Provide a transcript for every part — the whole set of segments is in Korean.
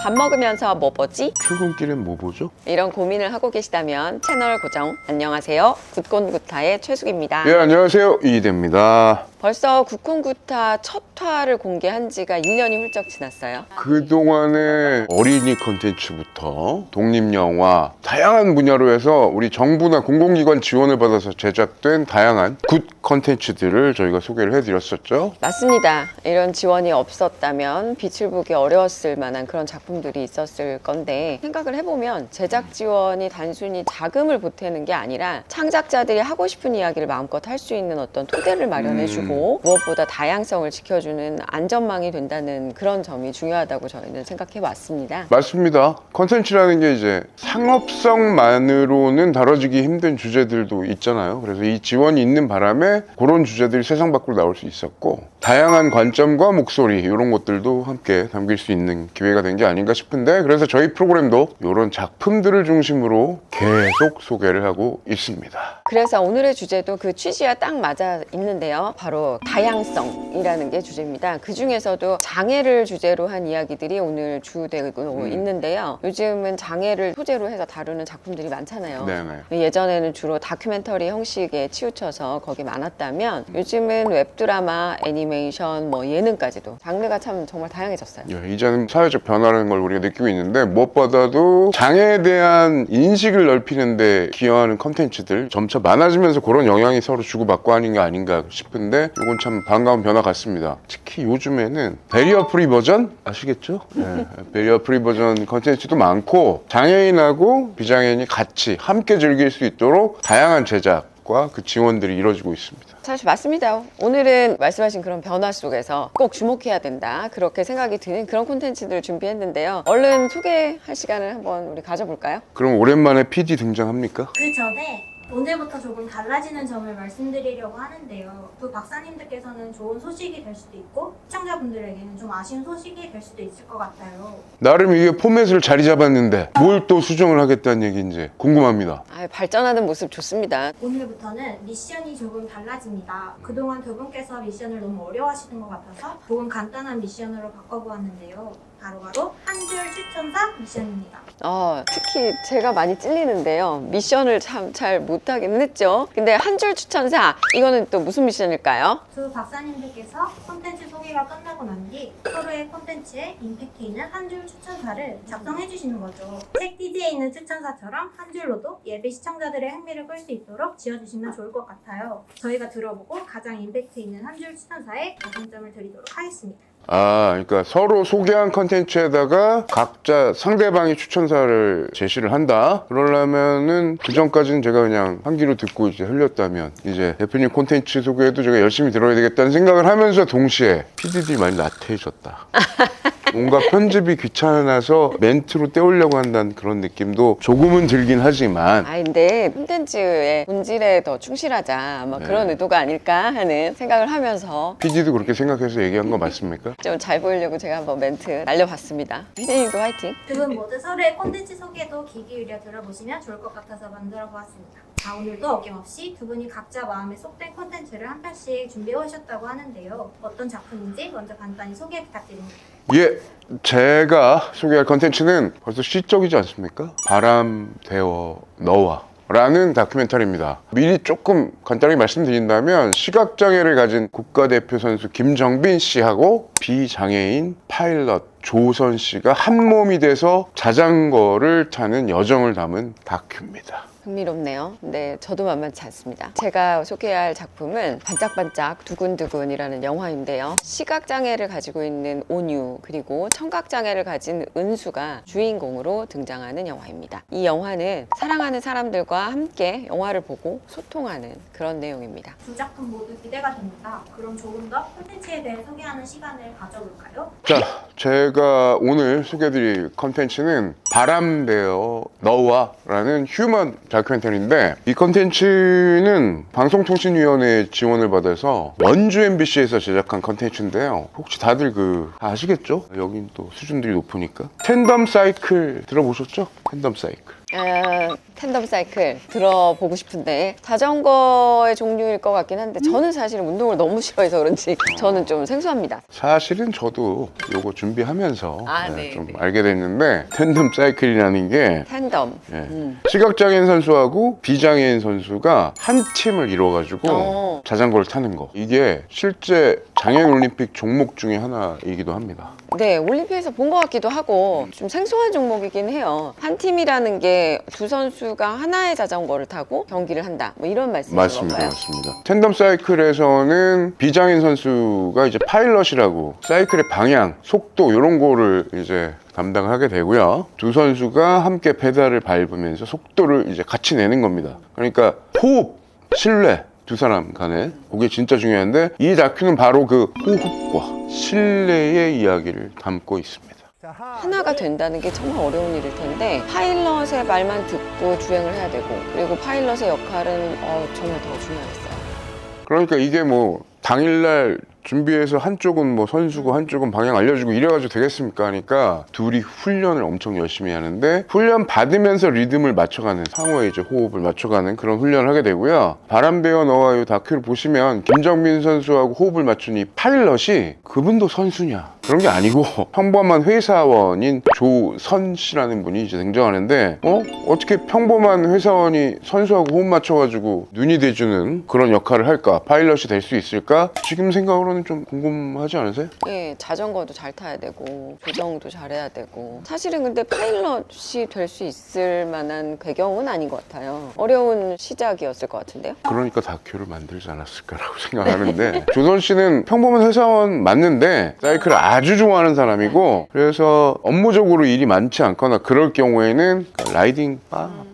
밥 먹으면서 뭐 보지? 출근길엔 뭐 보죠? 이런 고민을 하고 계시다면 채널 고정. 안녕하세요. 굿콘구타의 최숙입니다. 예, 안녕하세요. 이대입니다. 벌써 굿콘구타 첫 화를 공개한 지가 1년이 훌쩍 지났어요. 그동안에 어린이 컨텐츠부터 독립영화, 다양한 분야로 해서 우리 정부나 공공기관 지원을 받아서 제작된 다양한 굿 컨텐츠들을 저희가 소개를 해드렸었죠. 맞습니다. 이런 지원이 없었다면 빛을 보기 어려웠을 만한 그런 작품들이 있었을 건데, 생각을 해보면 제작 지원이 단순히 자금을 보태는 게 아니라 창작자들이 하고 싶은 이야기를 마음껏 할 수 있는 어떤 토대를 마련해주고 무엇보다 다양성을 지켜주는 안전망이 된다는 그런 점이 중요하다고 저희는 생각해 왔습니다. 맞습니다. 컨텐츠라는 게 이제 상업성만으로는 다뤄지기 힘든 주제들도 있잖아요. 그래서 이 지원이 있는 바람에 그런 주제들이 세상 밖으로 나올 수 있었고, 다양한 관점과 목소리 이런 것들도 함께 담길 수 있는 기회가 된 게 아닌가 싶은데, 그래서 저희 프로그램도 이런 작품들을 중심으로 계속 소개를 하고 있습니다. 그래서 오늘의 주제도 그 취지와 딱 맞아 있는데요. 바로 다양성이라는 게 주제입니다. 그 중에서도 장애를 주제로 한 이야기들이 오늘 주되고 있는데요. 요즘은 장애를 소재로 해서 다루는 작품들이 많잖아요. 네네. 예전에는 주로 다큐멘터리 형식에 치우쳐서 거기 많았다면, 요즘은 웹드라마, 애니메이션, 뭐 예능까지도 장르가 참 정말 다양해졌어요. 예, 이제는 사회적 변화라는 걸 우리가 느끼고 있는데, 무엇보다도 장애에 대한 인식을 넓히는데 기여하는 컨텐츠들 점차 많아지면서 그런 영향이 서로 주고받고 하는 게 아닌가 싶은데, 이건 참 반가운 변화 같습니다. 특히 요즘에는 베리어 프리 버전 아시겠죠? 네, 베리어 프리 버전 컨텐츠도 많고, 장애인하고 비장애인이 같이 함께 즐길 수 있도록 다양한 제작과 그 지원들이 이루어지고 있습니다. 사실 맞습니다. 오늘은 말씀하신 그런 변화 속에서 꼭 주목해야 된다, 그렇게 생각이 드는 그런 콘텐츠들을 준비했는데요. 얼른 소개할 시간을 한번 우리 가져볼까요? 그럼 오랜만에 PD 등장합니까? 그 전에 오늘부터 조금 달라지는 점을 말씀드리려고 하는데요. 두 박사님들께서는 좋은 소식이 될 수도 있고, 시청자분들에게는 좀 아쉬운 소식이 될 수도 있을 것 같아요. 나름 이게 포맷을 자리 잡았는데 뭘 또 수정을 하겠다는 얘기인지 궁금합니다. 발전하는 모습 좋습니다. 오늘부터는 미션이 조금 달라집니다. 그동안 두 분께서 미션을 너무 어려워하시는 것 같아서 조금 간단한 미션으로 바꿔보았는데요. 바로 한 줄 추천사 미션입니다. 특히 제가 많이 찔리는데요. 미션을 참 잘 못하기는 했죠. 근데 한 줄 추천사, 이거는 또 무슨 미션일까요? 두 박사님들께서 콘텐츠 소개가 끝나고 난 뒤 서로의 콘텐츠에 임팩트 있는 한 줄 추천사를 작성해 주시는 거죠. 책 DJ에 있는 추천사처럼 한 줄로도 예비 시청자들의 흥미를 끌 수 있도록 지어주시면 좋을 것 같아요. 저희가 들어보고 가장 임팩트 있는 한 줄 추천사에 5점을 드리도록 하겠습니다. 그러니까 서로 소개한 컨텐츠에다가 각자 상대방이 추천사를 제시를 한다. 그러려면은 그 전까지는 제가 그냥 한 귀로 듣고 이제 흘렸다면, 이제 대표님 콘텐츠 소개도 제가 열심히 들어야 되겠다는 생각을 하면서 동시에 PD들이 많이 나태해졌다. 뭔가 편집이 귀찮아서 멘트로 때우려고 한다는 그런 느낌도 조금은 들긴 하지만, 근데 콘텐츠의 본질에 더 충실하자, 그런 의도가 아닐까 하는 생각을 하면서 PD도 그렇게 생각해서 얘기한 거 맞습니까? 좀 잘 보이려고 제가 한번 멘트 날려봤습니다. 피디님도 화이팅! 두 분 모두 서로의 콘텐츠 소개도 귀 기울여 들어보시면 좋을 것 같아서 만들어 보았습니다. 오늘도 어김없이 두 분이 각자 마음에 쏙된 콘텐츠를 한 편씩 준비해 오셨다고 하는데요. 어떤 작품인지 먼저 간단히 소개 부탁드립니다. 예, 제가 소개할 컨텐츠는 벌써 시적이지 않습니까? 바람 되어 너와 라는 다큐멘터리입니다. 미리 조금 간단하게 말씀드린다면, 시각장애를 가진 국가대표 선수 김정빈 씨하고 비장애인 파일럿 조선 씨가 한 몸이 돼서 자전거를 타는 여정을 담은 다큐입니다. 흥미롭네요. 근데 저도 만만치 않습니다. 제가 소개할 작품은 반짝반짝 두근두근이라는 영화인데요. 시각장애를 가지고 있는 온유, 그리고 청각장애를 가진 은수가 주인공으로 등장하는 영화입니다. 이 영화는 사랑하는 사람들과 함께 영화를 보고 소통하는 그런 내용입니다. 두 작품 모두 기대가 됩니다. 그럼 조금 더 콘텐츠에 대해 소개하는 시간을 가져볼까요? 자, 제가 오늘 소개해드릴 컨텐츠는 바람 되어 너와 라는 휴먼 다큐멘터리인데, 이 컨텐츠는 방송통신위원회 지원을 받아서 원주 MBC에서 제작한 컨텐츠인데요. 혹시 다들 아시겠죠? 여긴 또 수준들이 높으니까. 텐덤 사이클 들어보셨죠? 텐덤 사이클. 텐덤 사이클 들어보고 싶은데 자전거의 종류일 것 같긴 한데 저는 사실은 운동을 너무 싫어해서 그런지 저는 좀 생소합니다. 사실은 저도 요거 준비하면서 네, 좀 네. 알게 됐는데 텐덤 사이클이라는 게 텐덤. 시각장애인 선수하고 비장애인 선수가 한 팀을 이뤄가지고 자전거를 타는 거. 이게 실제 장애인 올림픽 종목 중에 하나이기도 합니다. 네, 올림픽에서 본 것 같기도 하고 좀 생소한 종목이긴 해요. 한 팀이라는 게 두 선수가 하나의 자전거를 타고 경기를 한다. 뭐 이런 말씀인 맞습니다. 건가요? 맞습니다. 텐덤 사이클에서는 비장애인 선수가 이제 파일럿이라고 사이클의 방향, 속도 이런 거를 이제 담당하게 되고요. 두 선수가 함께 페달을 밟으면서 속도를 이제 같이 내는 겁니다. 그러니까 호흡, 신뢰 두 사람 간에 그게 진짜 중요한데 이 다큐는 바로 그 호흡과 신뢰의 이야기를 담고 있습니다. 하나가 된다는 게 정말 어려운 일일 텐데 파일럿의 말만 듣고 주행을 해야 되고 그리고 파일럿의 역할은 정말 더 중요했어요. 그러니까 이게 뭐 당일날 준비해서 한쪽은 뭐 선수고 한쪽은 방향 알려주고 이래가지고 되겠습니까? 하니까 둘이 훈련을 엄청 열심히 하는데 훈련 받으면서 리듬을 맞춰가는 상호의 이제 호흡을 맞춰가는 그런 훈련을 하게 되고요. 바람배어 너와 이 다큐를 보시면 김정민 선수하고 호흡을 맞춘 이 파일럿이 그분도 선수냐? 그런 게 아니고 평범한 회사원인 조선 씨라는 분이 이제 등장하는데 어떻게 평범한 회사원이 선수하고 호흡 맞춰가지고 눈이 돼주는 그런 역할을 할까? 파일럿이 될 수 있을까? 지금 생각으로는 좀 궁금하지 않으세요? 예, 자전거도 잘 타야 되고 조정도 잘해야 되고 사실은 근데 파일럿이 될 수 있을 만한 배경은 아닌 것 같아요. 어려운 시작이었을 것 같은데요. 그러니까 다큐를 만들지 않았을까라고 생각하는데 조선 씨는 평범한 회사원 맞는데 사이클을 아주 좋아하는 사람이고 그래서 업무적으로 일이 많지 않거나 그럴 경우에는 라이딩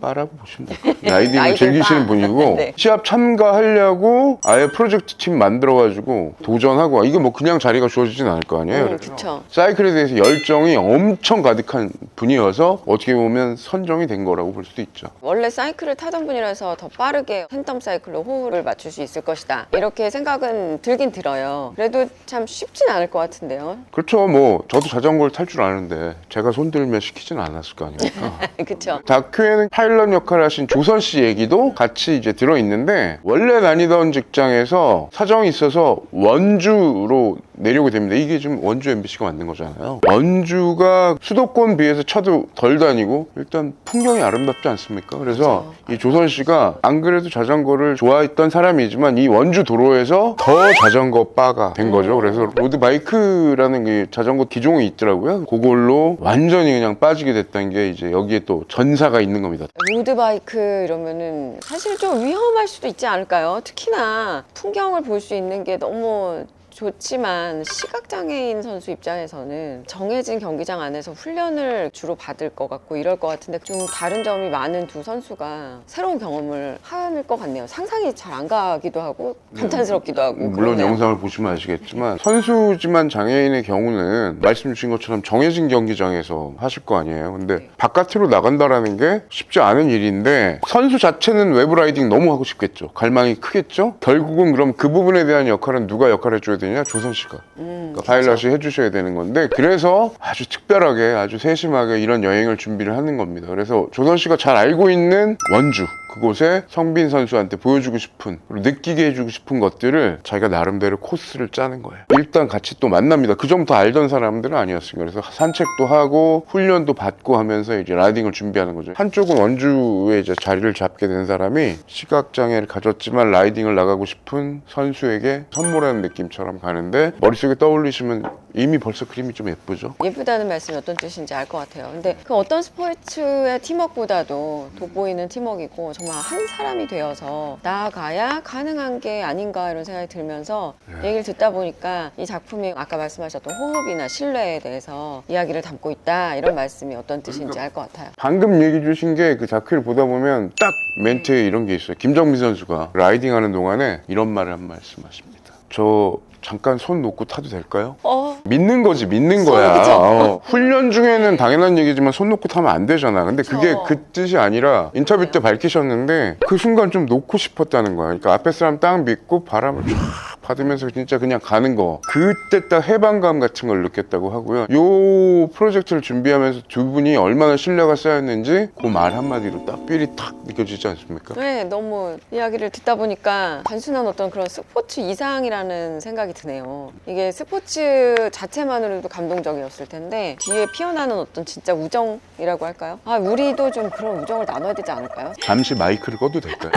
바라고 보시면 돼요. 라이딩을 라이딩 즐기시는 바. 분이고 네. 시합 참가하려고 아예 프로젝트 팀 만들어가지고 도전하고 이게 뭐 그냥 자리가 주어지진 않을 거 아니에요. 그래서 그렇죠. 사이클에 대해서 열정이 엄청 가득한 분이어서 어떻게 보면 선정이 된 거라고 볼 수도 있죠. 원래 사이클을 타던 분이라서 더 빠르게 텐덤 사이클로 호흡을 맞출 수 있을 것이다. 이렇게 생각은 들긴 들어요. 그래도 참 쉽진 않을 것 같은데요. 그렇죠. 뭐 저도 자전거를 탈 줄 아는데 제가 손들면 시키진 않았을 거 아닙니까? 그렇죠. 다큐에는 파일럿 역할을 하신 조선 씨 얘기도 같이 이제 들어있는데 원래 다니던 직장에서 사정이 있어서 원주로 내려오게 됩니다. 이게 지금 원주 MBC가 만든 거잖아요. 원주가 수도권 비해서 차도 덜 다니고 일단 풍경이 아름답지 않습니까? 그래서 이 조선 씨가 안 그래도 자전거를 좋아했던 사람이지만 이 원주 도로에서 더 자전거 바가 된 거죠. 그래서 로드바이크라는 게 자전거 기종이 있더라고요. 그걸로 완전히 그냥 빠지게 됐다는 게 이제 여기에 또 전사가 있는 겁니다. 로드바이크 이러면은 사실 좀 위험할 수도 있지 않을까요? 특히나 풍경을 볼 수 있는 게 너무 좋지만 시각장애인 선수 입장에서는 정해진 경기장 안에서 훈련을 주로 받을 것 같고 이럴 것 같은데 좀 다른 점이 많은 두 선수가 새로운 경험을 할 것 같네요. 상상이 잘 안 가기도 하고 감탄스럽기도 하고 물론 그러네요. 영상을 보시면 아시겠지만 선수지만 장애인의 경우는 말씀 주신 것처럼 정해진 경기장에서 하실 거 아니에요. 근데 바깥으로 나간다라는 게 쉽지 않은 일인데 선수 자체는 외부 라이딩 너무 하고 싶겠죠. 갈망이 크겠죠. 결국은 그럼 그 부분에 대한 역할은 누가 역할을 해줘야 되냐? 조선 씨가. 그러니까 파일럿이 해주셔야 되는 건데 그래서 아주 특별하게 아주 세심하게 이런 여행을 준비를 하는 겁니다. 그래서 조선 씨가 잘 알고 있는 원주 그곳에 성빈 선수한테 보여주고 싶은 그리고 느끼게 해주고 싶은 것들을 자기가 나름대로 코스를 짜는 거예요. 일단 같이 또 만납니다. 그 전부터 알던 사람들은 아니었으니까 그래서 산책도 하고 훈련도 받고 하면서 이제 라이딩을 준비하는 거죠. 한쪽은 원주에 이제 자리를 잡게 된 사람이 시각장애를 가졌지만 라이딩을 나가고 싶은 선수에게 선물하는 느낌처럼 가는데 머릿속에 떠올리시면 이미 벌써 그림이 좀 예쁘죠. 예쁘다는 말씀이 어떤 뜻인지 알 것 같아요. 근데 그 어떤 스포츠의 팀워크보다도 돋보이는 팀워크이고 정말 한 사람이 되어서 나아가야 가능한 게 아닌가 이런 생각이 들면서 얘기를 듣다 보니까 이 작품이 아까 말씀하셨던 호흡이나 신뢰에 대해서 이야기를 담고 있다 이런 말씀이 어떤 뜻인지 알 것 같아요. 방금 얘기 주신 게 그 다큐를 보다 보면 딱 멘트에 이런 게 있어요. 김정민 선수가 라이딩하는 동안에 이런 말을 한 말씀하십니다. 저 잠깐 손 놓고 타도 될까요? 믿는 거지, 믿는 거야. 훈련 중에는 당연한 얘기지만 손 놓고 타면 안 되잖아. 근데 그게 그 뜻이 아니라 인터뷰 때 밝히셨는데 그 순간 좀 놓고 싶었다는 거야. 그러니까 앞에 사람 딱 믿고 바람을 쫙 받으면서 진짜 그냥 가는 거, 그때 딱 해방감 같은 걸 느꼈다고 하고요. 요 프로젝트를 준비하면서 두 분이 얼마나 신뢰가 쌓였는지 그 말 한마디로 딱 삘이 탁 느껴지지 않습니까? 네, 너무 이야기를 듣다 보니까 단순한 어떤 그런 스포츠 이상이라는 생각이 드네요. 이게 스포츠 자체만으로도 감동적이었을 텐데 뒤에 피어나는 어떤 진짜 우정이라고 할까요? 아, 우리도 좀 그런 우정을 나눠야 되지 않을까요? 잠시 마이크를 꺼도 될까요?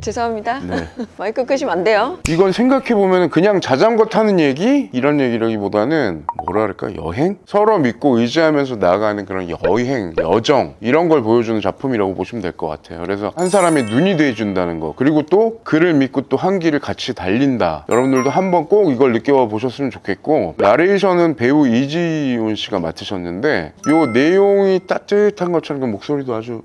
죄송합니다. 네. 마이크 끄시면 안 돼요. 이건 생각해보면 그냥 자전거 타는 얘기? 이런 얘기라기보다는 뭐라 할까? 여행? 서로 믿고 의지하면서 나아가는 그런 여행, 여정 이런 걸 보여주는 작품이라고 보시면 될 것 같아요. 그래서 한 사람의 눈이 돼준다는 거, 그리고 또 그를 믿고 또 한 길을 같이 달린다. 여러분들도 한번 꼭 이걸 느껴봐 보셨으면 좋겠고, 나레이션은 배우 이지훈 씨가 맡으셨는데 요 내용이 따뜻한 것처럼 그 목소리도 아주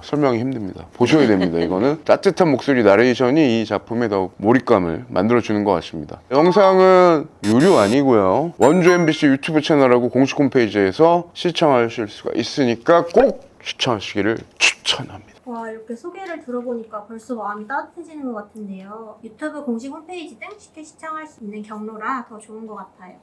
설명이 힘듭니다. 보셔야 됩니다. 이거는 따뜻한 목소리 나레이션이 이 작품에 더욱 몰입감을 만들어주는 것 같습니다. 영상은 유료 아니고요. 원주 MBC 유튜브 채널하고 공식 홈페이지에서 시청하실 수가 있으니까 꼭 시청하시기를 추천합니다. 와, 이렇게 소개를 들어보니까 벌써 마음이 따뜻해지는 것 같은데요. 유튜브 공식 홈페이지 등 쉽게 시청할 수 있는 경로라 더 좋은 것 같아요.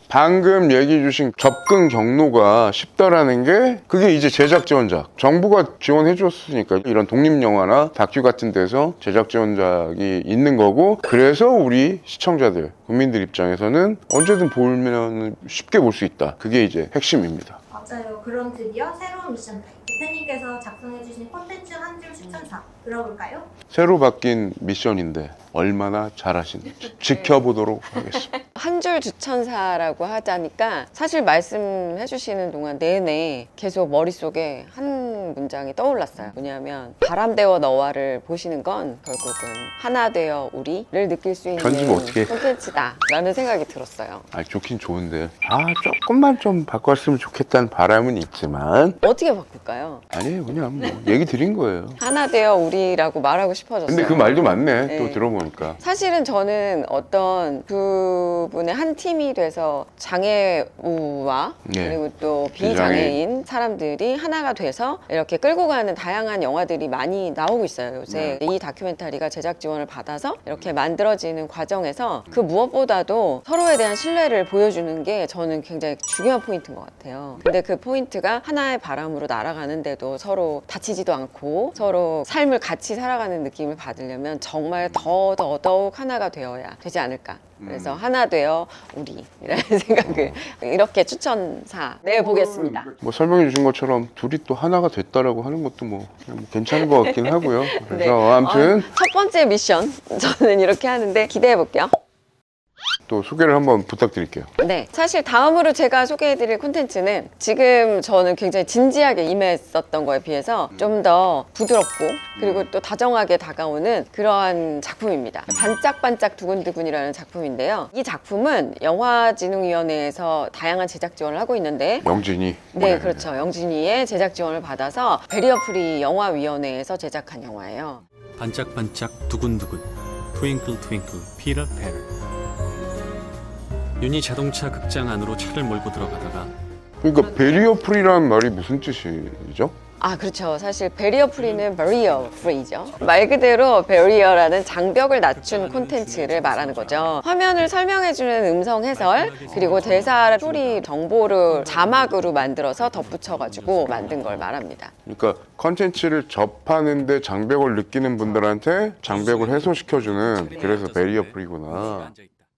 방금 얘기해 주신 접근 경로가 쉽다라는 게, 그게 이제 제작 지원작, 정부가 지원해 줬으니까 이런 독립영화나 다큐 같은 데서 제작 지원작이 있는 거고, 그래서 우리 시청자들, 국민들 입장에서는 언제든 보면 쉽게 볼 수 있다. 그게 이제 핵심입니다. 맞아요. 그럼 드디어 새로운 미션 타임. 대표님께서 작성해주신 콘텐츠 한 줄 추천사 들어볼까요? 새로 바뀐 미션인데 얼마나 잘하시는지 지켜보도록 하겠습니다. 한 줄 추천사라고 하자니까 사실 말씀해 주시는 동안 내내 계속 머릿속에 한 문장이 떠올랐어요. 뭐냐면 바람 되어 너와를 보시는 건 결국은 하나 되어 우리를 느낄 수 있는 편집 어떻게 해? 콘텐츠다 라는 생각이 들었어요. 좋긴 좋은데 조금만 좀 바꿨으면 좋겠다는 바람은 있지만, 어떻게 바꿀까요? 아니에요. 그냥 뭐 얘기 드린 거예요. 하나 되어 우리라고 말하고 싶어졌어요. 근데 그 말도 맞네. 네. 또 들어보니까. 사실은 저는 어떤 그분의 한 팀이 돼서 장애우와 네. 그리고 또 비장애인 사람들이 하나가 돼서 이렇게 끌고 가는 다양한 영화들이 많이 나오고 있어요, 요새. 이 다큐멘터리가 제작 지원을 받아서 이렇게 만들어지는 과정에서 그 무엇보다도 서로에 대한 신뢰를 보여주는 게 저는 굉장히 중요한 포인트인 것 같아요. 근데 그 포인트가 하나의 바람으로 날아가는데도 서로 다치지도 않고 서로 삶을 같이 살아가는 느낌을 받으려면 정말 더욱 하나가 되어야 되지 않을까. 그래서 하나 되어 우리라는 생각을 이렇게 추천사 내보겠습니다. 뭐 설명해 주신 것처럼 둘이 또 하나가 됐다라고 하는 것도 뭐 그냥 뭐 괜찮은 것 같긴 하고요. 그래서 네. 아무튼 첫 번째 미션 저는 이렇게 하는데 기대해 볼게요. 또 소개를 한번 부탁드릴게요. 네, 사실 다음으로 제가 소개해드릴 콘텐츠는 지금 저는 굉장히 진지하게 임했었던 거에 비해서 좀 더 부드럽고 그리고 또 다정하게 다가오는 그러한 작품입니다. 반짝반짝 두근두근이라는 작품인데요. 이 작품은 영화진흥위원회에서 다양한 제작 지원을 하고 있는데, 영진이. 네, 그렇죠. 영진이의 제작 지원을 받아서 베리어프리 영화위원회에서 제작한 영화예요. 반짝반짝 두근두근 트윙클 트윙클 피터 패럴. 윤희 자동차 극장 안으로 차를 몰고 들어가다가 그러니까 베리어 프리라는 말이 무슨 뜻이죠? 아, 그렇죠. 사실 베리어 프리는 barrier free죠. 말 그대로 barrier라는 장벽을 낮춘 콘텐츠를 말하는 거죠. 화면을 설명해주는 음성 해설, 그리고 대사 스토리 정보를 자막으로 만들어서 덧붙여가지고 만든 걸 말합니다. 그러니까 컨텐츠를 접하는데 장벽을 느끼는 분들한테 장벽을 해소시켜주는, 그래서 베리어 프리구나.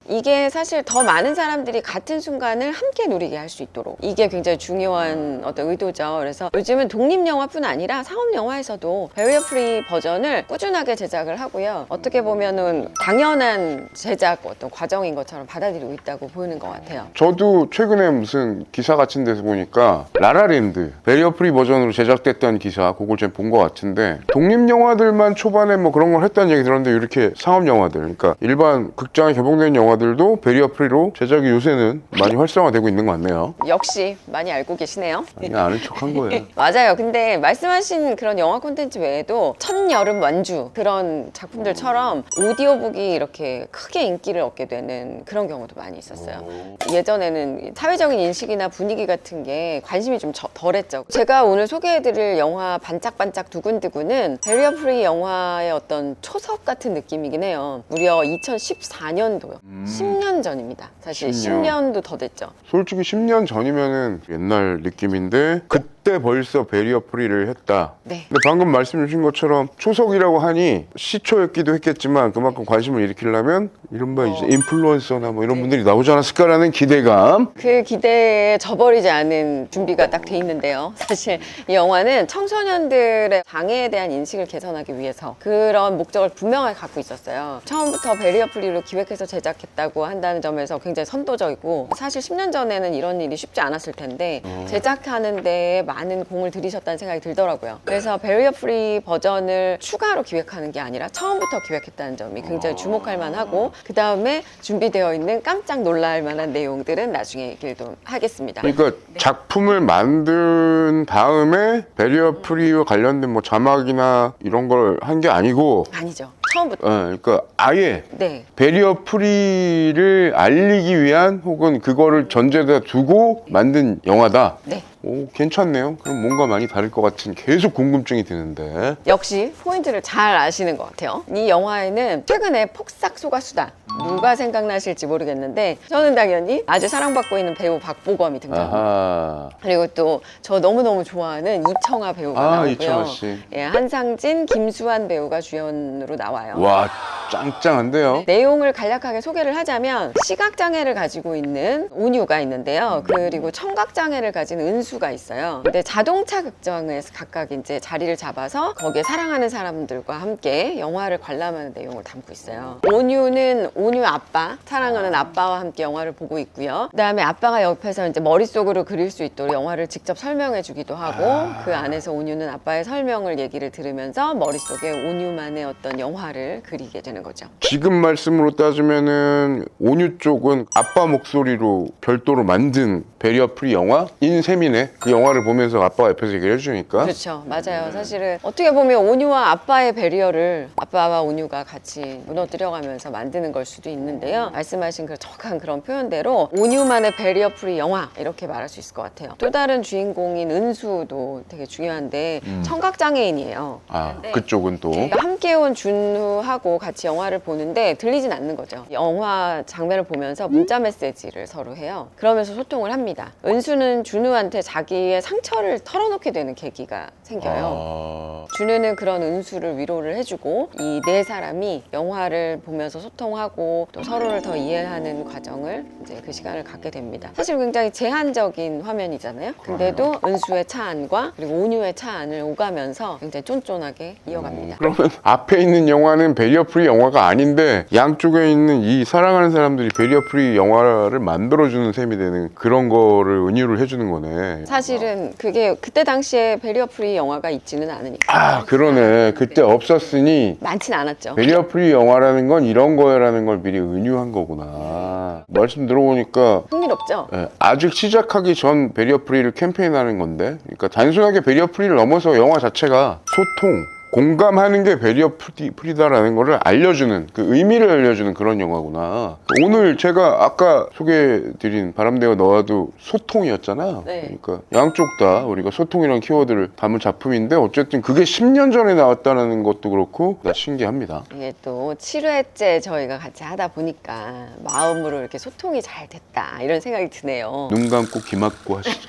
이게 사실 더 많은 사람들이 같은 순간을 함께 누리게 할 수 있도록, 이게 굉장히 중요한 어떤 의도죠. 그래서 요즘은 독립영화뿐 아니라 상업영화에서도 베리어 프리 버전을 꾸준하게 제작을 하고요. 어떻게 보면은 당연한 제작 어떤 과정인 것처럼 받아들이고 있다고 보이는 것 같아요. 저도 최근에 무슨 기사 같은 데서 보니까 라라랜드 베리어 프리 버전으로 제작됐다는 기사, 그걸 제가 본 것 같은데, 독립영화들만 초반에 뭐 그런 걸 했다는 얘기 들었는데 이렇게 상업영화들, 그러니까 일반 극장에 개봉된 영화 영화들도 베리어 프리로 제작이 요새는 많이 활성화되고 있는 것 같네요. 역시 많이 알고 계시네요. 아니, 아는 척한 거예요. 맞아요. 근데 말씀하신 그런 영화 콘텐츠 외에도 첫여름 완주 그런 작품들처럼 오디오북이 이렇게 크게 인기를 얻게 되는 그런 경우도 많이 있었어요. 예전에는 사회적인 인식이나 분위기 같은 게 관심이 좀 덜했죠. 제가 오늘 소개해드릴 영화 반짝반짝 두근두근은 베리어 프리 영화의 어떤 초석 같은 느낌이긴 해요. 무려 2014년도요. 10년 전입니다. 사실 10년도 더 됐죠. 솔직히 10년 전이면은 옛날 느낌인데 그때 벌써 베리어 프리를 했다. 네. 근데 방금 말씀 주신 것처럼 초석이라고 하니 시초였기도 했겠지만 그만큼 관심을 일으키려면 이른바 이제 인플루언서나 뭐 이런 분들이 나오지 않았을까라는 기대감. 그 기대에 저버리지 않은 준비가 딱 돼 있는데요. 사실 이 영화는 청소년들의 장애에 대한 인식을 개선하기 위해서 그런 목적을 분명하게 갖고 있었어요. 처음부터 베리어 프리로 기획해서 제작했다고 한다는 점에서 굉장히 선도적이고 사실 10년 전에는 이런 일이 쉽지 않았을 텐데 제작하는 데에 많은 공을 들이셨다는 생각이 들더라고요. 그래서 베리어 프리 버전을 추가로 기획하는 게 아니라 처음부터 기획했다는 점이 굉장히 주목할 만하고 그 다음에 준비되어 있는 깜짝 놀랄 만한 내용들은 나중에 얘기를 좀 하겠습니다. 그러니까 작품을 만든 다음에 베리어 프리와 관련된 뭐 자막이나 이런 걸 한 게 아니고 아니죠. 처음부터. 그러니까 아예 네. 베리어 프리를 알리기 위한 혹은 그거를 전제에다 두고 만든 영화다. 네. 오, 괜찮네요. 그럼 뭔가 많이 다를 것 같은 계속 궁금증이 드는데. 역시 포인트를 잘 아시는 것 같아요. 이 영화에는 최근에 폭삭 속았수다. 누가 생각나실지 모르겠는데 저는 당연히 아주 사랑받고 있는 배우 박보검이 등장합니다. 아하. 그리고 또 저 너무너무 좋아하는 이청아 배우가 나오고요. 이청아 씨. 예, 한상진, 김수환 배우가 주연으로 나와요. 와, 짱짱한데요. 내용을 간략하게 소개를 하자면 시각장애를 가지고 있는 온유가 있는데요. 그리고 청각장애를 가진 은수가 있어요. 근데 자동차 극장에서 각각 이제 자리를 잡아서 거기에 사랑하는 사람들과 함께 영화를 관람하는 내용을 담고 있어요. 온유는 온유 아빠, 사랑하는 아빠와 함께 영화를 보고 있고요. 그다음에 아빠가 옆에서 이제 머릿속으로 그릴 수 있도록 영화를 직접 설명해 주기도 하고 그 안에서 온유는 아빠의 설명을 얘기를 들으면서 머릿속에 온유만의 어떤 영화를 그리게 되는 거죠. 지금 말씀으로 따지면은 온유 쪽은 아빠 목소리로 별도로 만든 베리어 프리 영화인 셈이네. 그 영화를 보면서 아빠가 옆에서 얘기를 해주니까. 그렇죠. 맞아요. 사실은 어떻게 보면 온유와 아빠의 배리어를 아빠와 온유가 같이 무너뜨려가면서 만드는 걸 수도 있는데요. 말씀하신 그 정확한 그런 표현대로 온유만의 배리어 프리 영화 이렇게 말할 수 있을 것 같아요. 또 다른 주인공인 은수도 되게 중요한데 청각장애인이에요. 그쪽은 또. 그러니까 함께 온 준우하고 같이 영화를 보는데 들리진 않는 거죠. 영화 장면을 보면서 문자 메시지를 서로 해요. 그러면서 소통을 합니다. 은수는 준우한테 자기의 상처를 털어놓게 되는 계기가 생겨요. 준우는 그런 은수를 위로를 해주고 이 네 사람이 영화를 보면서 소통하고 또 서로를 더 이해하는 과정을 이제 그 시간을 갖게 됩니다. 사실 굉장히 제한적인 화면이잖아요. 근데도 은수의 차 안과 그리고 온유의 차 안을 오가면서 굉장히 쫀쫀하게 이어갑니다. 그러면 앞에 있는 영화는 베리어 프리 영화가 아닌데 양쪽에 있는 이 사랑하는 사람들이 베리어 프리 영화를 만들어주는 셈이 되는 그런 거를 은유를 해주는 거네. 사실은 그게 그때 당시에 베리어 프리 영화가 있지는 않으니까. 그러네. 그때 없었으니 많진 않았죠. 베리어 프리 영화라는 건 이런 거라는 걸 미리 은유한 거구나. 말씀 들어보니까 흥미롭죠? 아직 시작하기 전 베리어 프리를 캠페인하는 건데, 그러니까 단순하게 베리어 프리를 넘어서 영화 자체가 소통, 공감하는 게 베리어 프리다라는 거를 알려주는, 그 의미를 알려주는 그런 영화구나. 오늘 제가 아까 소개해드린 바람대어 너와도 소통이었잖아. 네. 그러니까 양쪽 다 우리가 소통이라는 키워드를 담은 작품인데 어쨌든 그게 10년 전에 나왔다는 것도 그렇고 나 신기합니다. 이게 또 7회째 저희가 같이 하다 보니까 마음으로 이렇게 소통이 잘 됐다 이런 생각이 드네요. 눈 감고 귀 막고 하시죠.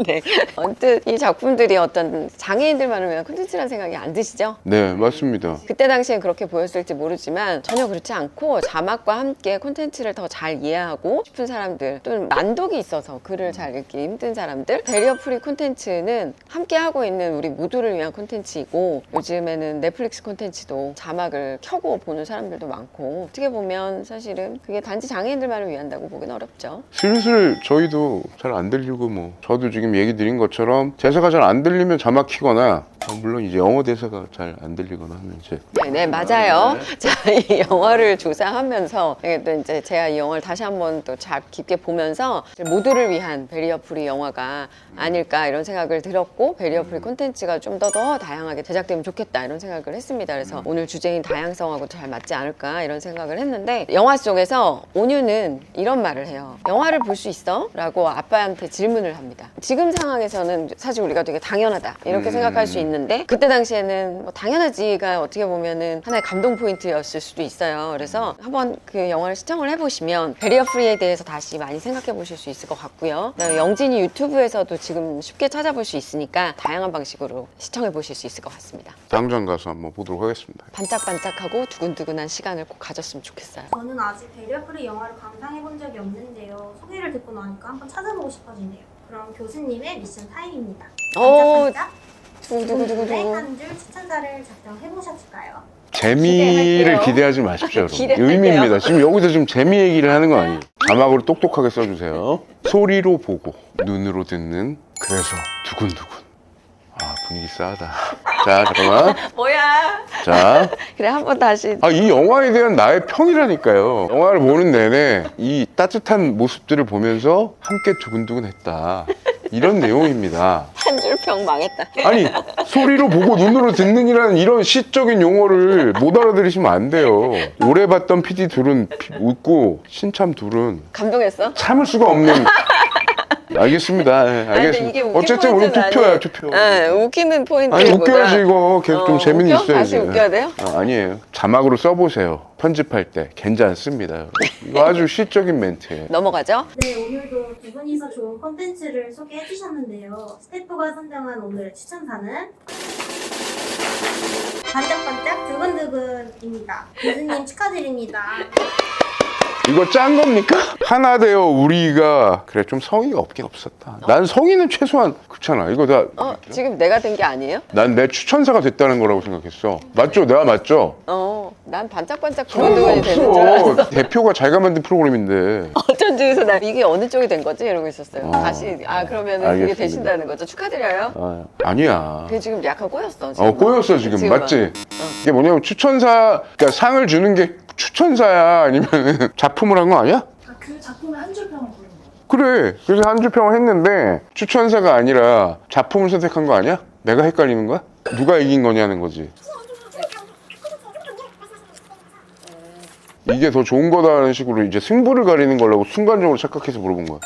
네. 언뜻 이 작품들이 어떤 장애인들만을 위한 콘텐츠라는 생각이 안 드시죠? 네, 맞습니다. 그때 당시엔 그렇게 보였을지 모르지만 전혀 그렇지 않고 자막과 함께 콘텐츠를 더 잘 이해하고 싶은 사람들 또는 만독이 있어서 글을 잘 읽기 힘든 사람들 베리어 프리 콘텐츠는 함께 하고 있는 우리 모두를 위한 콘텐츠이고 요즘에는 넷플릭스 콘텐츠도 자막을 켜고 보는 사람들도 많고 어떻게 보면 사실은 그게 단지 장애인들만을 위한다고 보기는 어렵죠. 슬슬 저희도 잘 안 들리고 뭐 저도 지금 얘기 드린 것처럼 제사가 잘 안 들리면 자막 키거나 물론 이제 영어 대사가 잘 안 들리거나 하면 이제 네, 맞아요. 자, 이 영화를 조사하면서 또 이제 제가 이 영화를 다시 한번 또 잘 깊게 보면서 모두를 위한 베리어 프리 영화가 아닐까 이런 생각을 들었고 베리어 프리 콘텐츠가 좀 더 다양하게 제작되면 좋겠다 이런 생각을 했습니다. 그래서 오늘 주제인 다양성하고 잘 맞지 않을까 이런 생각을 했는데 영화 속에서 온유는 이런 말을 해요. 영화를 볼 수 있어? 라고 아빠한테 질문을 합니다. 지금 상황에서는 사실 우리가 되게 당연하다 이렇게 생각할 수 있는데 그때 당시에는 뭐 당연하지가 어떻게 보면은 하나의 감동 포인트였을 수도 있어요. 그래서 한번 그 영화를 시청을 해보시면 베리어 프리에 대해서 다시 많이 생각해 보실 수 있을 것 같고요. 그다음에 영진이 유튜브에서도 지금 쉽게 찾아볼 수 있으니까 다양한 방식으로 시청해 보실 수 있을 것 같습니다. 당장 가서 한번 보도록 하겠습니다. 반짝반짝하고 두근두근한 시간을 꼭 가졌으면 좋겠어요. 저는 아직 베리어 프리 영화를 감상해 본 적이 없는데요. 소개를 듣고 나니까 한번 찾아보고 싶어지네요. 그럼 교수님의 미션 타임입니다. 오, 반짝반짝 두구두구두구두구. 한 줄 추천사를 작성해 보셨을까요? 재미를 기대할게요. 기대하지 마십시오, 여러분. 기대할게요. 의미입니다. 지금 여기서 좀 재미 얘기를 하는 거 아니에요. 자막으로 똑똑하게 써주세요. 소리로 보고 눈으로 듣는 그래서 두근두근. 아, 분위기 싸하다. 자, 잠깐만. 뭐야? 자, 그래 한번 다시 이 영화에 대한 나의 평이라니까요. 영화를 보는 내내 이 따뜻한 모습들을 보면서 함께 두근두근했다. 이런 내용입니다. 한 줄 평 망했다. 아니, 소리로 보고 눈으로 듣는이라는 이런 시적인 용어를 못 알아들으시면 안 돼요. 오래 봤던 PD 둘은 웃고 신참 둘은 감동했어? 참을 수가 없는. 알겠습니다. 예, 아니, 근데 알겠습니다. 이게 웃긴 어쨌든 우리 포인트는 투표야, 아니에요. 투표. 네, 웃기는 포인트. 아니, 웃겨야지 이거. 계속 좀 재미는 웃겨? 있어야지. 다시 웃겨야 돼요? 아니에요. 자막으로 써보세요. 편집할 때 괜찮습니다. 이거 아주 시적인 멘트예요. 넘어가죠? 네, 오늘도 두 분이서 좋은 콘텐츠를 소개해 주셨는데요. 스태프가 선정한 오늘의 추천사는 반짝반짝 두근두근입니다. 교수님 축하드립니다. 이거 짠 겁니까? 하나 되어 우리가 그래 좀 성의가 없긴 없었다. 난 성의는 최소한 그렇잖아. 이거 지금 내가 된 게 아니에요? 난 내 추천사가 됐다는 거라고 생각했어. 맞죠? 내가 맞죠? 난 반짝반짝 성의가 두근두근이 되는 줄 알았어. 없어. 대표가 자기가 만든 프로그램인데. 어쩐지 그래서 나 이게 어느 쪽이 된 거지? 이러고 있었어요. 다시 그러면은 그게 알겠습니다. 되신다는 거죠. 축하드려요. 아니야. 그게 지금 약간 꼬였어. 지금. 꼬였어 지금. 지금은. 맞지? 이게 뭐냐면 추천사, 그러니까 상을 주는 게 추천사야 아니면 작품을 한 거 아니야? 그 작품의 한 줄 평을 고른 거예요. 그래. 그래서 한 줄 평을 했는데 추천사가 아니라 작품을 선택한 거 아니야? 내가 헷갈리는 거야? 누가 이긴 거냐는 거지. 이게 더 좋은 거다라는 식으로 이제 승부를 가리는 거라고 순간적으로 착각해서 물어본 거야.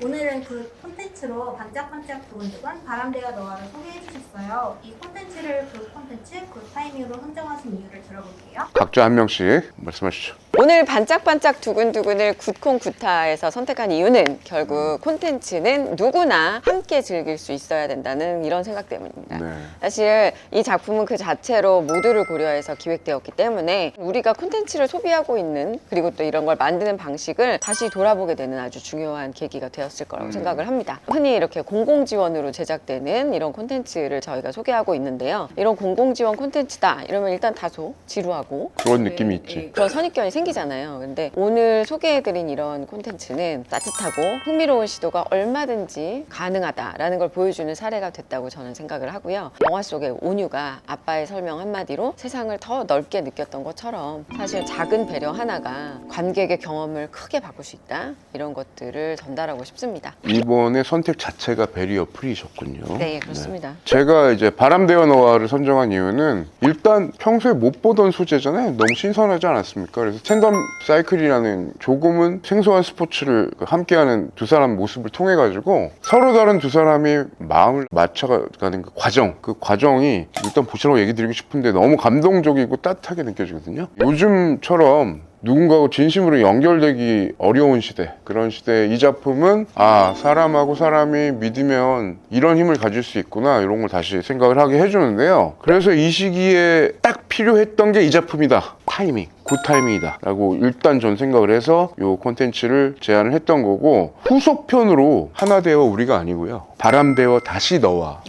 오늘은 그 콘텐츠로 반짝반짝 두근두근 바람대와 너와를 소개해 주셨어요. 이 콘텐츠를 그 콘텐츠, 그 타이밍으로 선정하신 이유를 들어볼게요. 각자 한 명씩 말씀하시죠. 오늘 반짝반짝 두근두근을 굿콩굿타에서 선택한 이유는 결국 콘텐츠는 누구나 함께 즐길 수 있어야 된다는 이런 생각 때문입니다. 네. 사실 이 작품은 그 자체로 모두를 고려해서 기획되었기 때문에 우리가 콘텐츠를 소비하고 있는 그리고 또 이런 걸 만드는 방식을 다시 돌아보게 되는 아주 중요한 계기가 되었을 거라고 생각을 합니다. 흔히 이렇게 공공지원으로 제작되는 이런 콘텐츠를 저희가 소개하고 있는데요. 이런 공공지원 콘텐츠다 이러면 일단 다소 지루하고 그런 느낌이 있지. 그런 선입견이 생기잖아요. 근데 오늘 소개해드린 이런 콘텐츠는 따뜻하고 흥미로운 시도가 얼마든지 가능하다라는 걸 보여주는 사례가 됐다고 저는 생각을 하고요. 영화 속의 온유가 아빠의 설명 한마디로 세상을 더 넓게 느꼈던 것처럼 사실 작은 배려 하나가 관객의 경험을 크게 바꿀 수 있다. 이런 것들을 전달하고 싶습니다. 이번에 선택 자체가 베리어 프리셨군요. 네, 그렇습니다. 제가 이제 바람대와 너와를 선정한 이유는 일단 평소에 못 보던 소재잖아요. 너무 신선하지 않았습니까? 그래서 텐덤 사이클이라는 조금은 생소한 스포츠를 함께하는 두 사람 모습을 통해 가지고 서로 다른 두 사람이 마음을 맞춰가는 그 과정이 일단 보시라고 얘기 드리고 싶은데 너무 감동적이고 따뜻하게 느껴지거든요. 요즘처럼 누군가하고 진심으로 연결되기 어려운 시대, 그런 시대에 이 작품은 사람하고 사람이 믿으면 이런 힘을 가질 수 있구나, 이런 걸 다시 생각을 하게 해주는데요. 그래서 이 시기에 딱 필요했던 게 이 작품이다. 타이밍, 굿 타이밍이다 라고 일단 전 생각을 해서 이 콘텐츠를 제안을 했던 거고, 후속편으로 하나 되어 우리가 아니고요, 바람 되어 다시 너와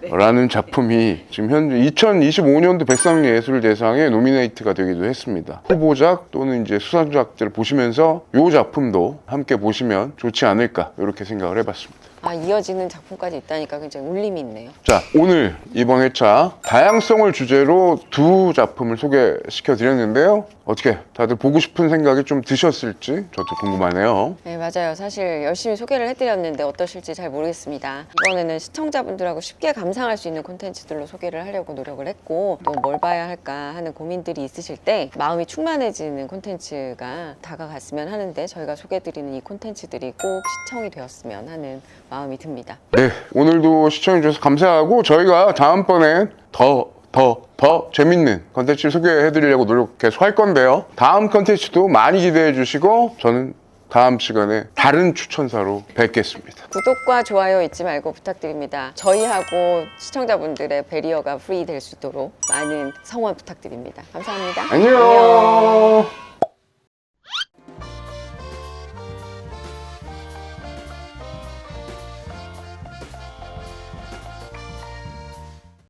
라는 작품이 지금 현재 2025년도 백상예술대상에 노미네이트가 되기도 했습니다. 후보작 또는 이제 수상작들을 보시면서 이 작품도 함께 보시면 좋지 않을까, 이렇게 생각을 해봤습니다. 이어지는 작품까지 있다니까 굉장히 울림이 있네요. 자, 오늘 이번 회차 다양성을 주제로 두 작품을 소개시켜 드렸는데요. 어떻게 다들 보고 싶은 생각이 좀 드셨을지 저도 궁금하네요. 네, 맞아요. 사실 열심히 소개를 해드렸는데 어떠실지 잘 모르겠습니다. 이번에는 시청자분들하고 쉽게 감상할 수 있는 콘텐츠들로 소개를 하려고 노력을 했고, 또 뭘 봐야 할까 하는 고민들이 있으실 때 마음이 충만해지는 콘텐츠가 다가갔으면 하는데, 저희가 소개해드리는 이 콘텐츠들이 꼭 시청이 되었으면 하는 마음이 듭니다. 네, 오늘도 시청해 주셔서 감사하고 저희가 다음번엔 더 재밌는 컨텐츠를 소개해 드리려고 노력 계속 할 건데요. 다음 컨텐츠도 많이 기대해 주시고 저는 다음 시간에 다른 추천사로 뵙겠습니다. 구독과 좋아요 잊지 말고 부탁드립니다. 저희하고 시청자분들의 배리어가 프리 될 수 있도록 많은 성원 부탁드립니다. 감사합니다. 안녕.